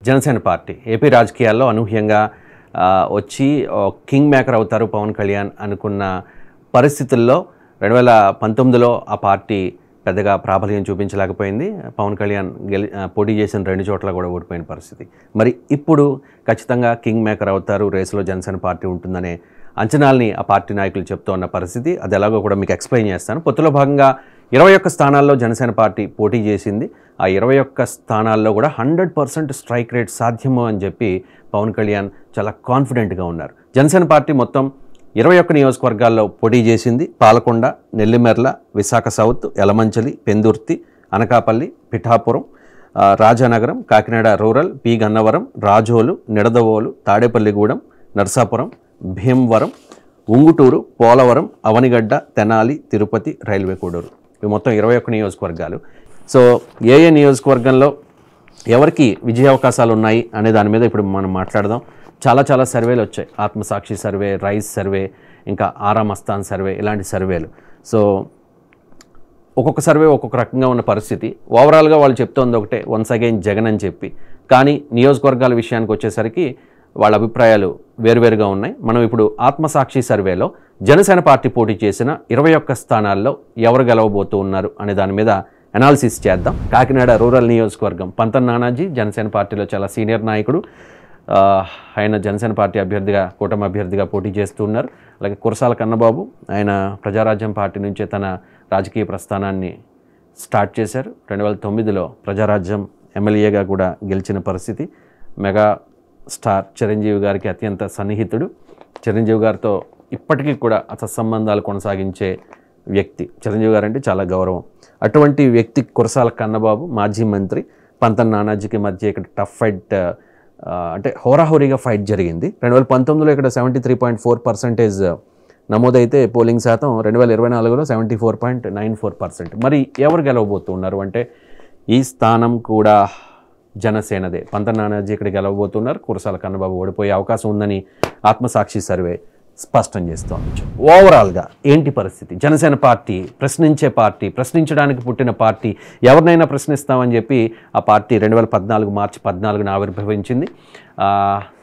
Janasena party AP రాజకీయాల్లో అనూహ్యంగా వచ్చి కింగ్ మేకర్ అవుతారు పవన్ కళ్యాణ్ అనుకున్న పరిస్థితుల్లో 2019లో ఆ పార్టీ పెద్దగా ప్రాబల్యం చూపించలేకపోయింది. పవన్ కళ్యాణ్ పోటీ చేసిన 2 చోట్ల కూడా ఓడిపోయిన పరిస్థితి. మరి ఇప్పుడు ఖచ్చితంగా కింగ్ మేకర్ అవుతారు, రేసులో జనసేన పార్టీ ఉంటుందనే అంచనాల్ని ఆ పార్టీ నాయకులు చెప్తూ ఉన్న పరిస్థితి. అది ఎలాగో కూడా మీకు ఎక్స్ప్లెయిన్ చేస్తాను. పొత్తులో భాగంగా 21 స్థానాల్లో జనసేన పార్టీ పోటీ చేసింది. ఆ 21 స్థానాల్లో కూడా 100% స్ట్రైక్ రేట్ సాధ్యము అని చెప్పి పవన్ కళ్యాణ్ చాలా కాన్ఫిడెంట్గా ఉన్నారు. జనసేన పార్టీ మొత్తం 21 నియోజకవర్గాల్లో పోటీ చేసింది. Palakonda, Nellimarla, Visakha South, Yelamanchili, Pendurthi, Anakapalli, Pithapuram, Rajanagaram, Kakinada Rural, P Gannavaram, Razole, Nidadavole, Tadepalligudem, Narsapuram, Bhimavaram, Unguturu, Polavaram, Avanigadda, Tenali, Tirupati, Railway Koduru. ఇవి మొత్తం 21 నియోజకవర్గాలు. సో ఏ నియోజకవర్గంలో ఎవరికి విజయ అవకాశాలు ఉన్నాయి అనే దాని మీద ఇప్పుడు మనం మాట్లాడదాం. చాలా సర్వేలు వచ్చాయి. ఆత్మసాక్షి సర్వే, రైస్ సర్వే, ఇంకా ఆరామస్థాన్ సర్వే, ఇలాంటి సర్వేలు. సో ఒక్కొక్క సర్వే ఒక్కొక్క రకంగా ఉన్న పరిస్థితి. ఓవరాల్గా వాళ్ళు చెప్తోంది ఒకటే, వన్స్ అగైన్ జగన్ అని చెప్పి. కానీ నియోజకవర్గాల విషయానికి వచ్చేసరికి వాళ్ళ అభిప్రాయాలు వేరువేరుగా ఉన్నాయి. మనం ఇప్పుడు ఆత్మసాక్షి సర్వేలో జనసేన పార్టీ పోటీ చేసిన 21 స్థానాల్లో ఎవరు గెలవబోతూ ఉన్నారు అనే దాని మీద అనాలిసిస్ చేద్దాం. కాకినాడ రూరల్ నియోజకవర్గం పంతం నానాజీ జనసేన పార్టీలో చాలా సీనియర్ నాయకుడు. ఆయన జనసేన పార్టీ అభ్యర్థిగా, కూటమి అభ్యర్థిగా పోటీ చేస్తున్నారు. అలాగే కురసాల కన్నబాబు, ఆయన ప్రజారాజ్యం పార్టీ నుంచే తన రాజకీయ ప్రస్థానాన్ని స్టార్ట్ చేశారు. 2009లో ప్రజారాజ్యం ఎమ్మెల్యేగా కూడా గెలిచిన పరిస్థితి. మెగా స్టార్ చిరంజీవి గారికి అత్యంత సన్నిహితుడు. చిరంజీవి గారితో ఇప్పటికీ కూడా సత్సంబంధాలు కొనసాగించే వ్యక్తి. చిరంజీవి గారు అంటే చాలా గౌరవం. అటువంటి వ్యక్తి కురసాల కన్నబాబు, మాజీ మంత్రి. పంతం నానాజీకి మధ్య ఇక్కడ టఫ్ ఫైట్, అంటే హోరాహోరీగా ఫైట్ జరిగింది. 2019లో ఇక్కడ 73.4% నమోదైతే పోలింగ్ శాతం 2024లో 74.94%. మరి ఎవరు గెలవబోతున్నారు అంటే ఈ స్థానం కూడా జనసేనదే. పంతం నానాజీ ఇక్కడ గెలవబోతున్నారు. కురసాల కన్నబాబు ఓడిపోయే అవకాశం ఉందని ఆత్మసాక్షి సర్వే స్పష్టం చేస్తోంది. ఓవరాల్గా ఏంటి పరిస్థితి? జనసేన పార్టీ ప్రశ్నించే పార్టీ, ప్రశ్నించడానికి పుట్టిన పార్టీ. ఎవరినైనా ప్రశ్నిస్తామని చెప్పి ఆ పార్టీ 2014 మార్చి 14న ఆవిర్భవించింది.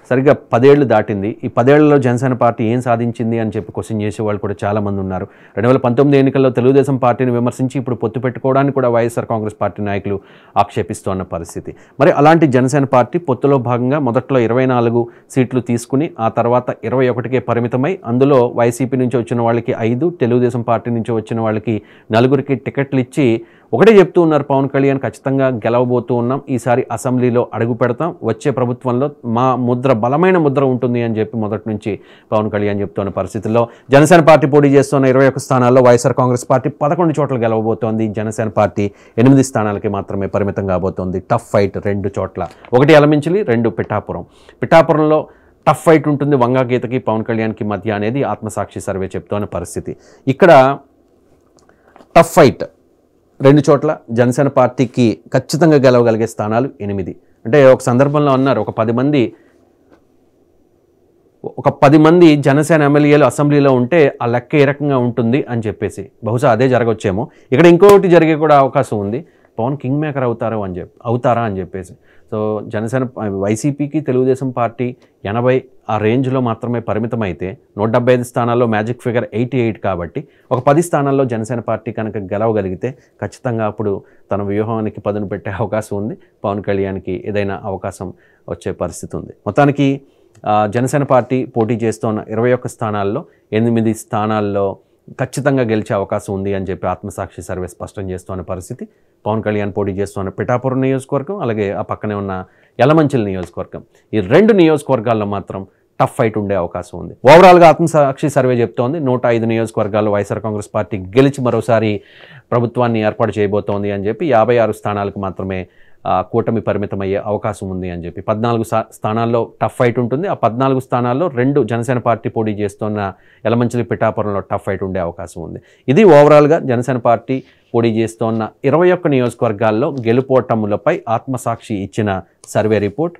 సరిగ్గా 10 ఏళ్ళు దాటింది. ఈ 10 ఏళ్లలో జనసేన పార్టీ ఏం సాధించింది అని చెప్పి క్వశ్చన్ చేసేవాళ్ళు కూడా చాలామంది ఉన్నారు. 2019 ఎన్నికల్లో తెలుగుదేశం పార్టీని విమర్శించి ఇప్పుడు పొత్తు పెట్టుకోవడానికి కూడా వైఎస్ఆర్ కాంగ్రెస్ పార్టీ నాయకులు ఆక్షేపిస్తున్న పరిస్థితి. మరి అలాంటి జనసేన పార్టీ పొత్తులో భాగంగా మొదట్లో 24 సీట్లు తీసుకుని ఆ తర్వాత 21కే పరిమితమై, అందులో వైసీపీ నుంచి వచ్చిన వాళ్ళకి 5, తెలుగుదేశం పార్టీ నుంచి వచ్చిన వాళ్ళకి 4కి టికెట్లు ఇచ్చి ఒకటే చెప్తూ ఉన్నారు పవన్ కళ్యాణ్, ఖచ్చితంగా గెలవబోతూ ఉన్నాం, ఈసారి అసెంబ్లీలో అడుగు పెడతాం, వచ్చే ప్రభుత్వంలో మా ముద్ర, బలమైన ముద్ర ఉంటుంది అని చెప్పి మొదటి నుంచి పవన్ కళ్యాణ్ చెప్తున్న పరిస్థితుల్లో జనసేన పార్టీ పోటీ చేస్తున్న 21 స్థానాల్లో వైఎస్ఆర్ కాంగ్రెస్ పార్టీ 11 చోట్ల గెలవబోతోంది. జనసేన పార్టీ 8 స్థానాలకి మాత్రమే పరిమితం కాబోతోంది. టఫ్ ఫైట్ 2 చోట్ల, 1 యలమంచిలి, 2 పిఠాపురం. పిఠాపురంలో టఫ్ ఫైట్ ఉంటుంది వంగా గీతకి పవన్ కళ్యాణ్కి మధ్య అనేది ఆత్మసాక్షి సర్వే చెప్తున్న పరిస్థితి. ఇక్కడ టఫ్ ఫైట్ 2 చోట్ల జనసేన పార్టీకి ఖచ్చితంగా గెలవగలిగే స్థానాలు 8. అంటే ఒక సందర్భంలో అన్నారు, ఒక 10 మంది జనసేన ఎమ్మెల్యేలు అసెంబ్లీలో ఉంటే ఆ లెక్క ఏ రకంగా ఉంటుంది అని చెప్పేసి. బహుశా అదే జరగొచ్చేమో. ఇక్కడ ఇంకొకటి జరిగే కూడా అవకాశం ఉంది, పవన్ కింగ్ మేకర్ అవుతారా అని చెప్పేసి. సో జనసేన, వైసీపీకి తెలుగుదేశం పార్టీ 80 ఆ రేంజ్లో మాత్రమే పరిమితమైతే 175 స్థానాల్లో మ్యాజిక్ ఫిగర్ 88 కాబట్టి ఒక 10 స్థానాల్లో జనసేన పార్టీ కనుక గెలవగలిగితే ఖచ్చితంగా అప్పుడు తన వ్యూహానికి పదును పెట్టే అవకాశం ఉంది. పవన్ కళ్యాణ్కి ఏదైనా అవకాశం వచ్చే పరిస్థితి ఉంది. మొత్తానికి జనసేన పార్టీ పోటీ చేస్తున్న 21 స్థానాల్లో 8 స్థానాల్లో ఖచ్చితంగా గెలిచే అవకాశం ఉంది అని చెప్పి ఆత్మసాక్షి సర్వే స్పష్టం చేస్తున్న పరిస్థితి. పవన్ కళ్యాణ్ పోటీ చేస్తున్న పిఠాపురం నియోజకవర్గం, అలాగే ఆ పక్కనే ఉన్న యలమంచిలి నియోజకవర్గం, ఈ 2 నియోజకవర్గాల్లో మాత్రం టఫ్ ఫైట్ ఉండే అవకాశం ఉంది. ఓవరాల్గా ఆత్మసాక్షి సర్వే చెప్తోంది 105 నియోజకవర్గాల్లో వైఎస్ఆర్ కాంగ్రెస్ పార్టీ గెలిచి మరోసారి ప్రభుత్వాన్ని ఏర్పాటు చేయబోతోంది అని చెప్పి 56 స్థానాలకు మాత్రమే కూటమి పరిమితమయ్యే అవకాశం ఉంది అని చెప్పి. 14 స్థానాల్లో టఫ్ ఫైట్ ఉంటుంది. ఆ 14 స్థానాల్లో 2 జనసేన పార్టీ పోటీ చేస్తున్న యలమంచిలి, పిఠాపురంలో టఫ్ ఫైట్ ఉండే అవకాశం ఉంది. ఇది ఓవరాల్గా జనసేన పార్టీ పోటీ చేస్తున్న 21 నియోజకవర్గాల్లో గెలుపోటములపై ఆత్మసాక్షి ఇచ్చిన సర్వే రిపోర్ట్.